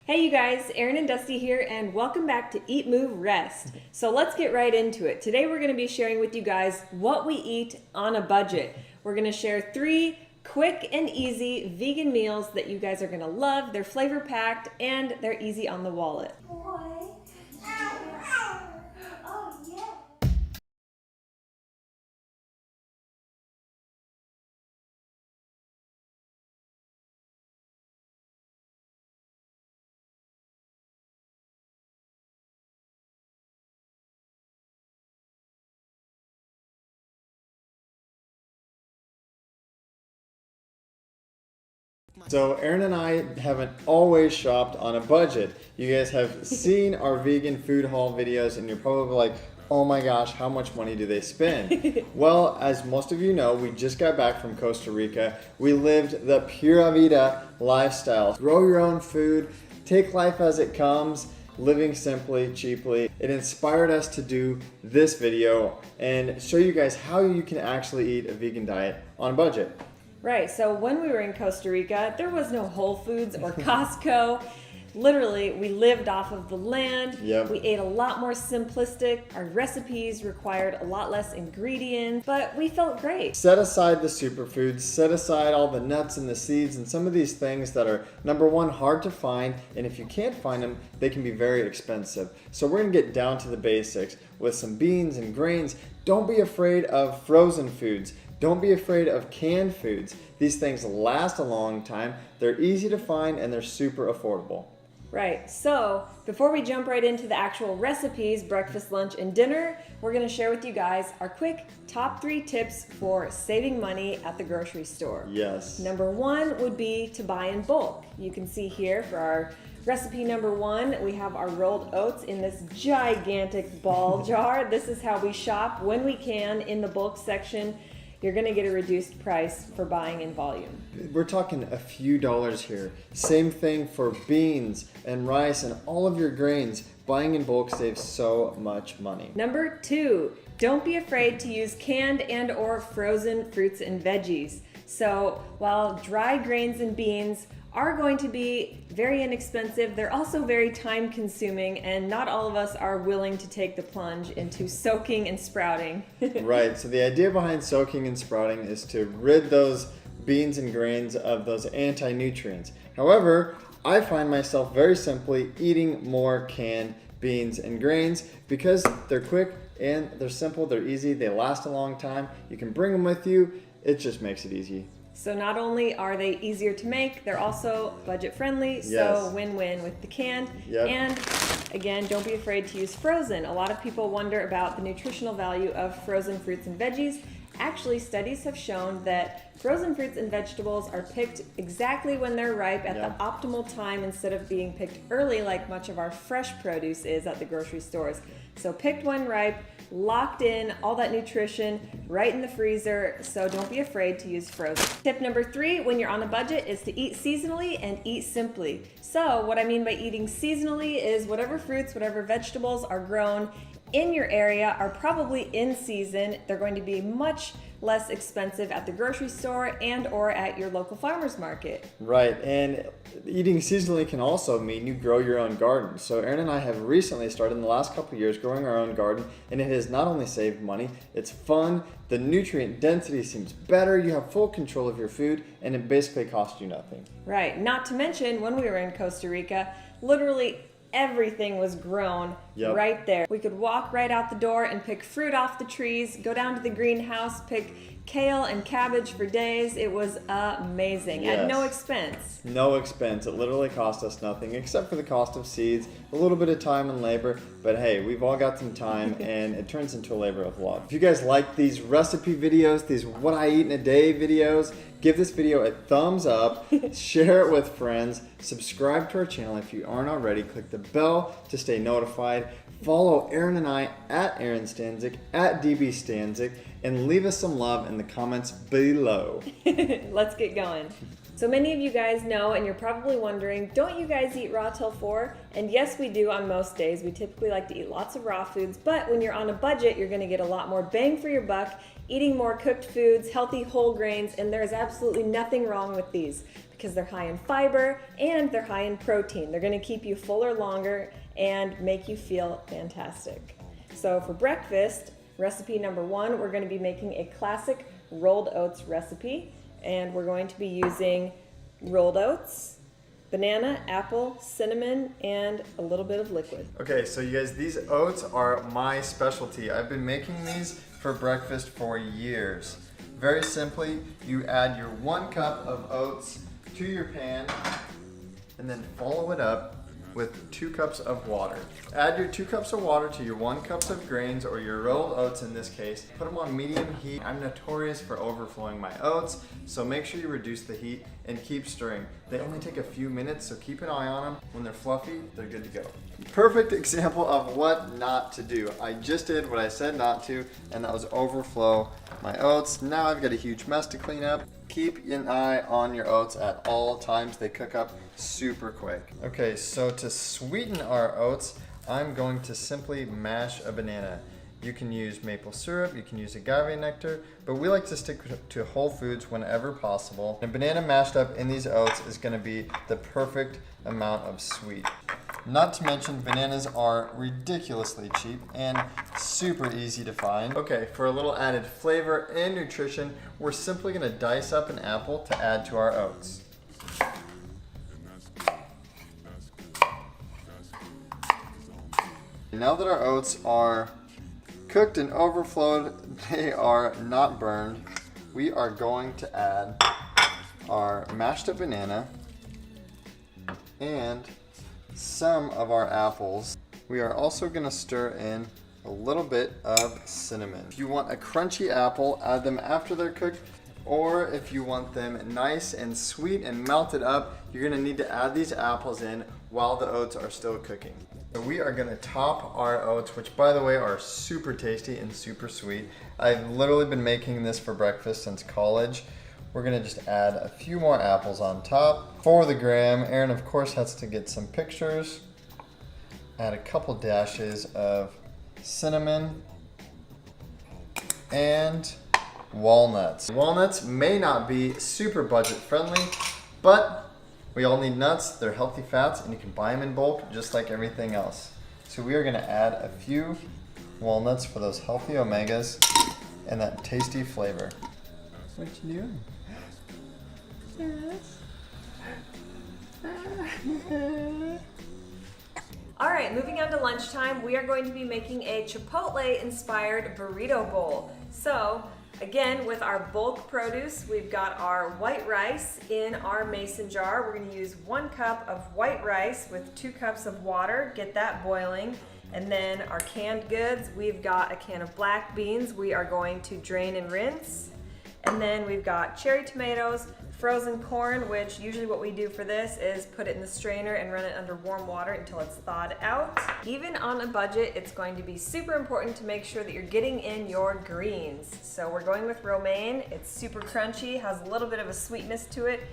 Hey you guys, Erin and Dusty here, and welcome back to Eat, Move, Rest. So let's get right into it. Today we're going to be sharing with you guys what we eat on a budget. We're going to share 3 quick and easy vegan meals that you guys are going to love. They're flavor packed and they're easy on the wallet. Oh, yeah. So Erin and I haven't always shopped on a budget. You guys have seen our vegan food haul videos and you're probably like, oh my gosh, how much money do they spend? Well, as most of you know, we just got back from Costa Rica. We lived the Pura Vida lifestyle. Grow your own food, take life as it comes, living simply, cheaply. It inspired us to do this video and show you guys how you can actually eat a vegan diet on a budget. Right, so when we were in Costa Rica, there was no Whole Foods or Costco. Literally, we lived off of the land. Yep. We ate a lot more simplistic. Our recipes required a lot less ingredients, but we felt great. Set aside the superfoods, set aside all the nuts and the seeds and some of these things that are, number one, hard to find, and if you can't find them, they can be very expensive. So we're gonna get down to the basics with some beans and grains. Don't be afraid of frozen foods. Don't be afraid of canned foods. These things last a long time, they're easy to find, and they're super affordable. Right, so before we jump right into the actual recipes, breakfast, lunch, and dinner, we're gonna share with you guys our quick top 3 tips for saving money at the grocery store. Yes. Number 1 would be to buy in bulk. You can see here for our recipe number 1, we have our rolled oats in this gigantic ball jar. This is how we shop when we can in the bulk section. You're gonna get a reduced price for buying in volume. We're talking a few dollars here. Same thing for beans and rice and all of your grains. Buying in bulk saves so much money. Number 2, don't be afraid to use canned and or frozen fruits and veggies. So while dry grains and beans are going to be very inexpensive, they're also very time consuming, and not all of us are willing to take the plunge into soaking and sprouting. Right, so the idea behind soaking and sprouting is to rid those beans and grains of those anti-nutrients. However, I find myself very simply eating more canned beans and grains because they're quick and they're simple, they're easy, they last a long time. You can bring them with you, it just makes it easy. So not only are they easier to make, they're also budget friendly, so Yes. win-win with the canned. Yep. And again, don't be afraid to use frozen. A lot of people wonder about the nutritional value of frozen fruits and veggies. Actually, studies have shown that frozen fruits and vegetables are picked exactly when they're ripe at Yeah. the optimal time instead of being picked early like much of our fresh produce is at the grocery stores. So picked when ripe, locked in, all that nutrition right in the freezer, so don't be afraid to use frozen. Tip number 3, when you're on a budget, is to eat seasonally and eat simply. So what I mean by eating seasonally is whatever fruits, whatever vegetables are grown in your area are probably in season. They're going to be much less expensive at the grocery store and or at your local farmer's market. Right, and eating seasonally can also mean you grow your own garden. So Erin and I have recently started in the last couple of years growing our own garden, and it has not only saved money, it's fun, the nutrient density seems better, you have full control of your food, and it basically costs you nothing. Right, not to mention when we were in Costa Rica, literally everything was grown right there. We could walk right out the door and pick fruit off the trees, go down to the greenhouse, pick kale and cabbage for days. It was amazing at no expense. No expense. It literally cost us nothing except for the cost of seeds, a little bit of time and labor, but hey, we've all got some time and it turns into a labor of love. If you guys like these recipe videos, these what I eat in a day videos, give this video a thumbs up, share it with friends, subscribe to our channel if you aren't already, click the bell to stay notified, follow Erin and I at Erin Stanzik, at DB Stanzik, and leave us some love in the comments below. Let's get going. So many of you guys know, and you're probably wondering, don't you guys eat raw till 4? And yes, we do on most days. We typically like to eat lots of raw foods, but when you're on a budget, you're gonna get a lot more bang for your buck, eating more cooked foods, healthy whole grains, and there's absolutely nothing wrong with these because they're high in fiber and they're high in protein. They're gonna keep you fuller longer and make you feel fantastic. So for breakfast, recipe number 1, we're gonna be making a classic rolled oats recipe. And we're going to be using rolled oats, banana, apple, cinnamon, and a little bit of liquid. Okay, so you guys, these oats are my specialty. I've been making these for breakfast for years. Very simply, you add your 1 cup of oats to your pan and then follow it up with 2 cups of water. Add your 2 cups of water to your 1 cup of grains, or your rolled oats in this case. Put them on medium heat. I'm notorious for overflowing my oats, so make sure you reduce the heat and keep stirring. They only take a few minutes, so keep an eye on them. When they're fluffy, they're good to go. Perfect example of what not to do. I just did what I said not to, and that was overflow my oats. Now I've got a huge mess to clean up. Keep an eye on your oats at all times. They cook up super quick. Okay, so to sweeten our oats, I'm going to simply mash a banana. You can use maple syrup, you can use agave nectar, but we like to stick to whole foods whenever possible. A banana mashed up in these oats is going to be the perfect amount of sweet. Not to mention, bananas are ridiculously cheap and super easy to find. Okay, for a little added flavor and nutrition, we're simply going to dice up an apple to add to our oats. Now that our oats are cooked and overflowed, they are not burned, we are going to add our mashed up banana and some of our apples. We are also going to stir in a little bit of cinnamon. If you want a crunchy apple, add them after they're cooked, or if you want them nice and sweet and melted up, you're going to need to add these apples in while the oats are still cooking. So we are going to top our oats, which by the way are super tasty and super sweet. I've literally been making this for breakfast since college. We're going to just add a few more apples on top. For the gram, Aaron of course has to get some pictures. Add a couple dashes of cinnamon and walnuts. Walnuts may not be super budget friendly, but we all need nuts. They're healthy fats and you can buy them in bulk just like everything else. So we are going to add a few walnuts for those healthy omegas and that tasty flavor. What you doing? All right, moving on to lunchtime, we are going to be making a Chipotle-inspired burrito bowl. So, again, with our bulk produce, we've got our white rice in our mason jar. We're going to use 1 cup of white rice with 2 cups of water, get that boiling. And then our canned goods, we've got a can of black beans we are going to drain and rinse. And then we've got cherry tomatoes, frozen corn, which usually what we do for this is put it in the strainer and run it under warm water until it's thawed out. Even on a budget, it's going to be super important to make sure that you're getting in your greens. So we're going with romaine. It's super crunchy, has a little bit of a sweetness to it.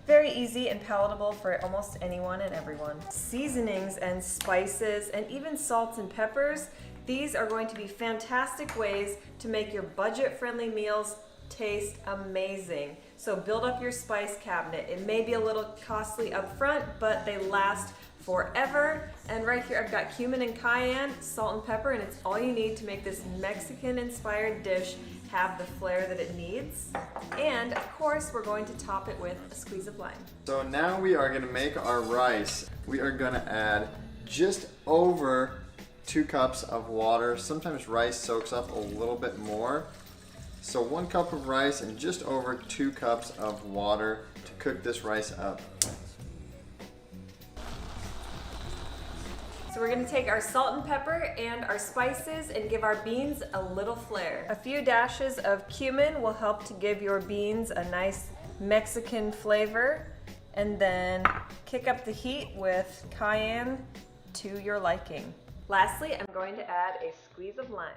Very easy and palatable for almost anyone and everyone. Seasonings and spices and even salts and peppers, these are going to be fantastic ways to make your budget-friendly meals taste amazing. So build up your spice cabinet. It may be a little costly up front, but they last forever. And right here I've got cumin and cayenne, salt and pepper, and it's all you need to make this Mexican-inspired dish have the flair that it needs. And of course, we're going to top it with a squeeze of lime. So now we are going to make our rice. We are going to add just over 2 cups of water. Sometimes rice soaks up a little bit more. So 1 cup of rice and just over 2 cups of water to cook this rice up. So we're going to take our salt and pepper and our spices and give our beans a little flair. A few dashes of cumin will help to give your beans a nice Mexican flavor. And then kick up the heat with cayenne to your liking. Lastly, I'm going to add a squeeze of lime.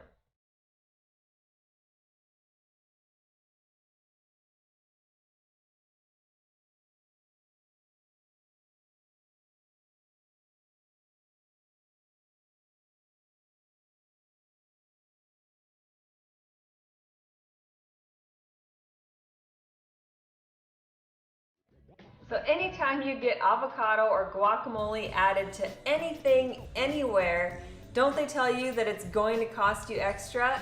So anytime you get avocado or guacamole added to anything, anywhere, don't they tell you that it's going to cost you extra?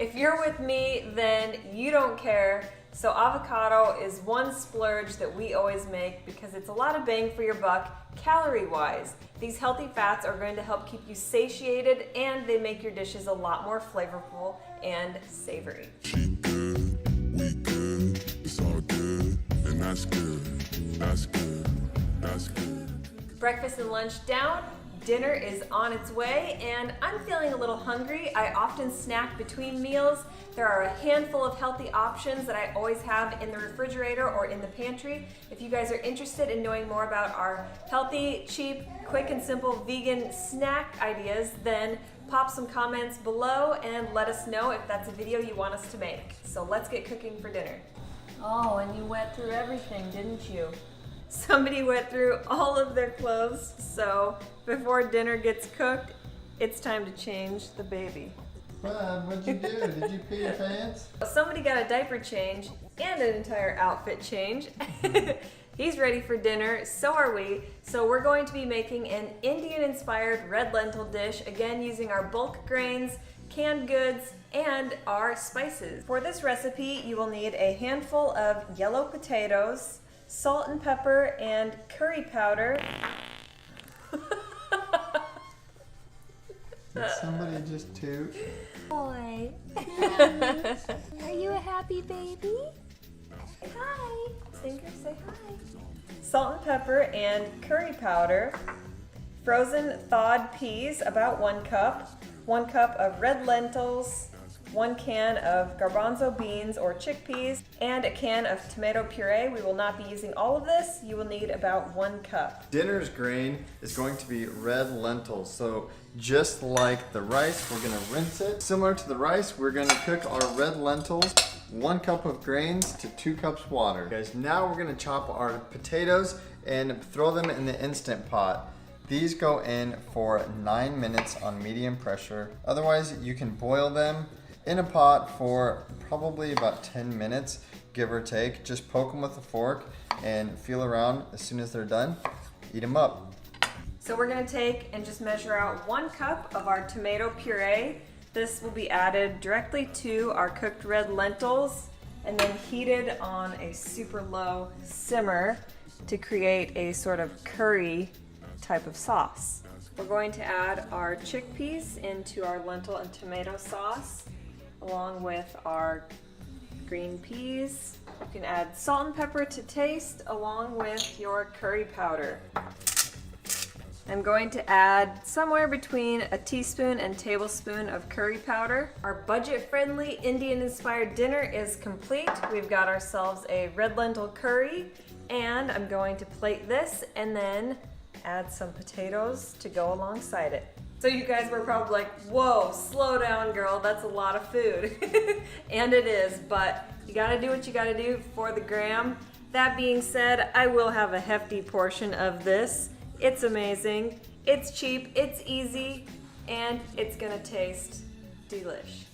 If you're with me, then you don't care. So avocado is one splurge that we always make because it's a lot of bang for your buck, calorie-wise. These healthy fats are going to help keep you satiated, and they make your dishes a lot more flavorful and savory. She good, we good, it's all good, and that's good, that's good, that's good. Breakfast and lunch down, dinner is on its way, and I'm feeling a little hungry. I often snack between meals. There are a handful of healthy options that I always have in the refrigerator or in the pantry. If you guys are interested in knowing more about our healthy, cheap, quick and simple vegan snack ideas, then pop some comments below and let us know if that's a video you want us to make. So let's get cooking for dinner. Oh, and you went through everything, didn't you? Somebody went through all of their clothes, so before dinner gets cooked, it's time to change the baby. Bud, what'd you do? Did you pee your pants? Somebody got a diaper change and an entire outfit change. He's ready for dinner, so are we. So we're going to be making an Indian-inspired red lentil dish, again using our bulk grains, canned goods, and our spices. For this recipe, you will need a handful of yellow potatoes, salt and pepper, and curry powder. Did somebody just toot? Boy. Are you a happy baby? Hi. Tinker, say hi. Salt and pepper and curry powder. Frozen thawed peas, about 1 cup. 1 cup of red lentils. 1 can of garbanzo beans or chickpeas, and a can of tomato puree. We will not be using all of this. You will need about 1 cup. Dinner's grain is going to be red lentils. So just like the rice, we're gonna rinse it. Similar to the rice, we're gonna cook our red lentils, 1 cup of grains to 2 cups water. Guys, now we're gonna chop our potatoes and throw them in the Instant Pot. These go in for 9 minutes on medium pressure. Otherwise, you can boil them in a pot for probably about 10 minutes, give or take. Just poke them with a fork and feel around. As soon as they're done, eat them up. So we're gonna take and just measure out 1 cup of our tomato puree. This will be added directly to our cooked red lentils and then heated on a super low simmer to create a sort of curry type of sauce. We're going to add our chickpeas into our lentil and tomato sauce, along with our green peas. You can add salt and pepper to taste, along with your curry powder. I'm going to add somewhere between a teaspoon and tablespoon of curry powder. Our budget-friendly Indian-inspired dinner is complete. We've got ourselves a red lentil curry, and I'm going to plate this and then add some potatoes to go alongside it. So you guys were probably like, whoa, slow down, girl, that's a lot of food. And it is, but you gotta do what you gotta do for the gram. That being said, I will have a hefty portion of this. It's amazing, it's cheap, it's easy, and it's gonna taste delish.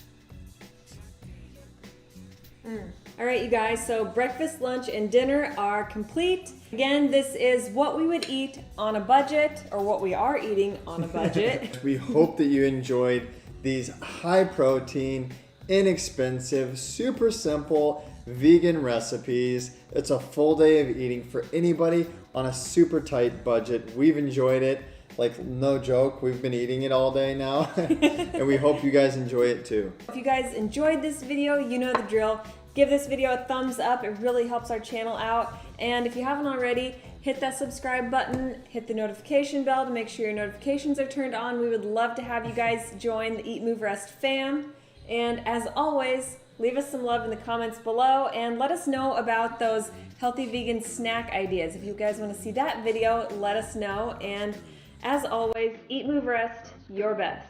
All right, you guys, so breakfast, lunch, and dinner are complete. Again, this is what we would eat on a budget, or what we are eating on a budget. We hope that you enjoyed these high protein, inexpensive, super simple vegan recipes. It's a full day of eating for anybody on a super tight budget. We've enjoyed it. Like, no joke, we've been eating it all day now. And we hope you guys enjoy it too. If you guys enjoyed this video, you know the drill. Give this video a thumbs up, it really helps our channel out. And if you haven't already, hit that subscribe button, hit the notification bell to make sure your notifications are turned on. We would love to have you guys join the Eat, Move, Rest fam. And as always, leave us some love in the comments below and let us know about those healthy vegan snack ideas. If you guys want to see that video, let us know. And as always, eat, move, rest, your best.